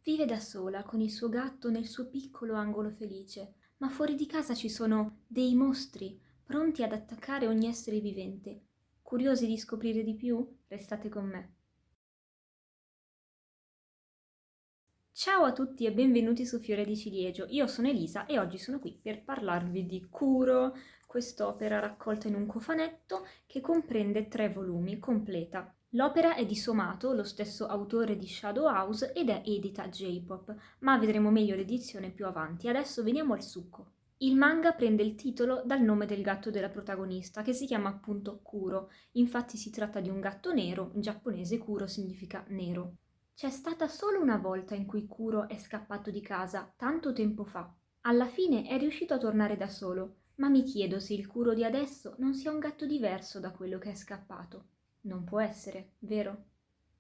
Vive da sola con il suo gatto nel suo piccolo angolo felice, ma fuori di casa ci sono dei mostri pronti ad attaccare ogni essere vivente. Curiosi di scoprire di più? Restate con me. Ciao a tutti e benvenuti su Fiore di Ciliegio. Io sono Elisa e oggi sono qui per parlarvi di Kuro, quest'opera raccolta in un cofanetto che comprende 3 volumi, completa. L'opera è di Somato, lo stesso autore di Shadow House, ed è edita J-Pop, ma vedremo meglio l'edizione più avanti. Adesso veniamo al succo. Il manga prende il titolo dal nome del gatto della protagonista, che si chiama appunto Kuro. Infatti si tratta di un gatto nero, in giapponese Kuro significa nero. C'è stata solo una volta in cui Kuro è scappato di casa, tanto tempo fa. Alla fine è riuscito a tornare da solo, ma mi chiedo se il Kuro di adesso non sia un gatto diverso da quello che è scappato. Non può essere, vero?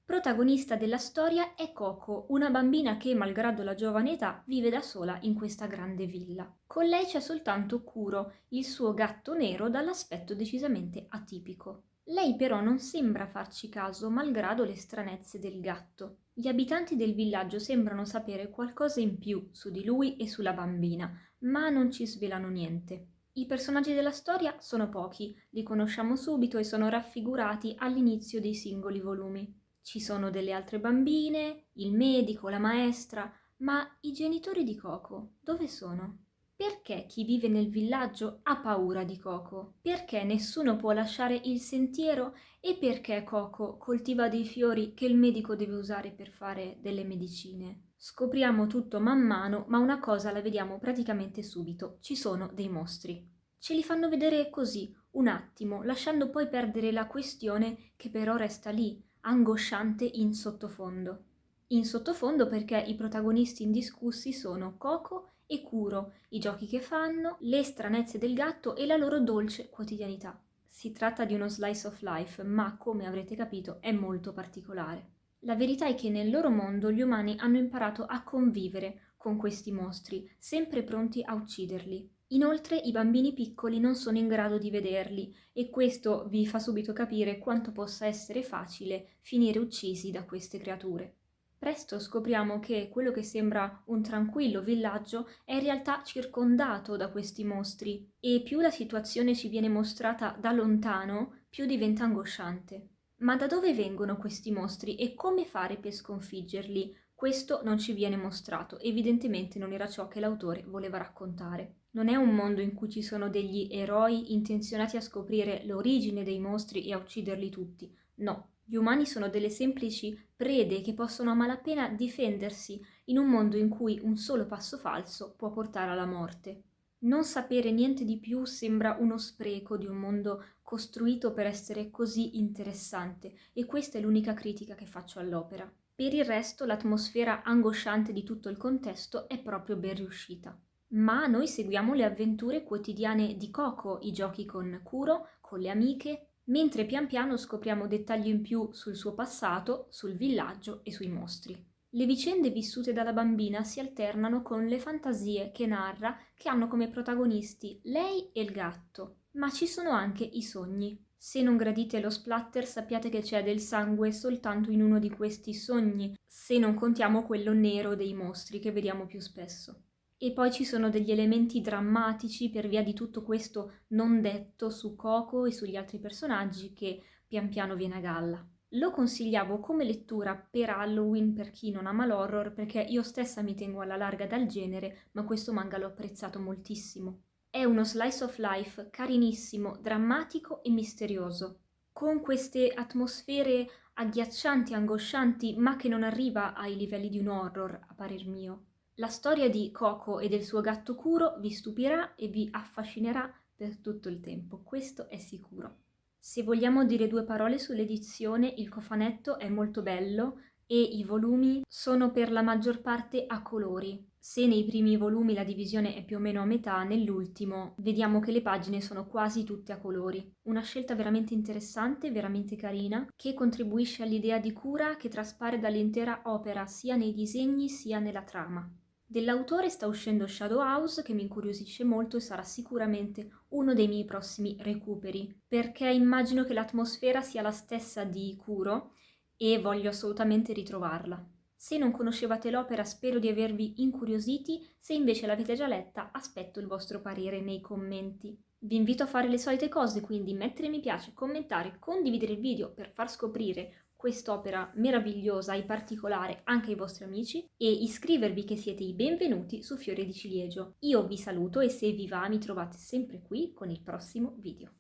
Protagonista della storia è Coco, una bambina che, malgrado la giovane età, vive da sola in questa grande villa. Con lei c'è soltanto Kuro, il suo gatto nero dall'aspetto decisamente atipico. Lei però non sembra farci caso, malgrado le stranezze del gatto. Gli abitanti del villaggio sembrano sapere qualcosa in più su di lui e sulla bambina, ma non ci svelano niente. I personaggi della storia sono pochi, li conosciamo subito e sono raffigurati all'inizio dei singoli volumi. Ci sono delle altre bambine, il medico, la maestra, ma i genitori di Coco dove sono? Perché chi vive nel villaggio ha paura di Coco? Perché nessuno può lasciare il sentiero e perché Coco coltiva dei fiori che il medico deve usare per fare delle medicine? Scopriamo tutto man mano, ma una cosa la vediamo praticamente subito: ci sono dei mostri. Ce li fanno vedere così, un attimo, lasciando poi perdere la questione che però resta lì, angosciante in sottofondo. In sottofondo perché i protagonisti indiscussi sono Coco e Kuro, i giochi che fanno, le stranezze del gatto e la loro dolce quotidianità. Si tratta di uno slice of life, ma come avrete capito è molto particolare. La verità è che nel loro mondo gli umani hanno imparato a convivere con questi mostri, sempre pronti a ucciderli. Inoltre i bambini piccoli non sono in grado di vederli e questo vi fa subito capire quanto possa essere facile finire uccisi da queste creature. Presto scopriamo che quello che sembra un tranquillo villaggio è in realtà circondato da questi mostri e più la situazione ci viene mostrata da lontano, più diventa angosciante. Ma da dove vengono questi mostri e come fare per sconfiggerli? Questo non ci viene mostrato, evidentemente non era ciò che l'autore voleva raccontare. Non è un mondo in cui ci sono degli eroi intenzionati a scoprire l'origine dei mostri e a ucciderli tutti. No, gli umani sono delle semplici prede che possono a malapena difendersi in un mondo in cui un solo passo falso può portare alla morte. Non sapere niente di più sembra uno spreco di un mondo costruito per essere così interessante e questa è l'unica critica che faccio all'opera. Per il resto l'atmosfera angosciante di tutto il contesto è proprio ben riuscita. Ma noi seguiamo le avventure quotidiane di Coco, i giochi con Kuro, con le amiche, mentre pian piano scopriamo dettagli in più sul suo passato, sul villaggio e sui mostri. Le vicende vissute dalla bambina si alternano con le fantasie che narra, che hanno come protagonisti lei e il gatto, ma ci sono anche i sogni. Se non gradite lo splatter, sappiate che c'è del sangue soltanto in uno di questi sogni, se non contiamo quello nero dei mostri che vediamo più spesso. E poi ci sono degli elementi drammatici per via di tutto questo non detto su Coco e sugli altri personaggi che pian piano viene a galla. Lo consigliavo come lettura per Halloween per chi non ama l'horror perché io stessa mi tengo alla larga dal genere, ma questo manga l'ho apprezzato moltissimo. È uno slice of life carinissimo, drammatico e misterioso, con queste atmosfere agghiaccianti, angoscianti, ma che non arriva ai livelli di un horror, a parer mio. La storia di Coco e del suo gatto Kuro vi stupirà e vi affascinerà per tutto il tempo, questo è sicuro. Se vogliamo dire 2 parole sull'edizione, il cofanetto è molto bello e i volumi sono per la maggior parte a colori. Se nei primi volumi la divisione è più o meno a metà, nell'ultimo vediamo che le pagine sono quasi tutte a colori. Una scelta veramente interessante, veramente carina, che contribuisce all'idea di cura che traspare dall'intera opera sia nei disegni sia nella trama. Dell'autore sta uscendo Shadow House, che mi incuriosisce molto e sarà sicuramente uno dei miei prossimi recuperi, perché immagino che l'atmosfera sia la stessa di Kuro e voglio assolutamente ritrovarla. Se non conoscevate l'opera spero di avervi incuriositi, se invece l'avete già letta aspetto il vostro parere nei commenti. Vi invito a fare le solite cose, quindi mettere mi piace, commentare, condividere il video per far scoprire quest'opera meravigliosa e particolare anche ai vostri amici e iscrivervi che siete i benvenuti su Fiore di Ciliegio. Io vi saluto e se vi va mi trovate sempre qui con il prossimo video.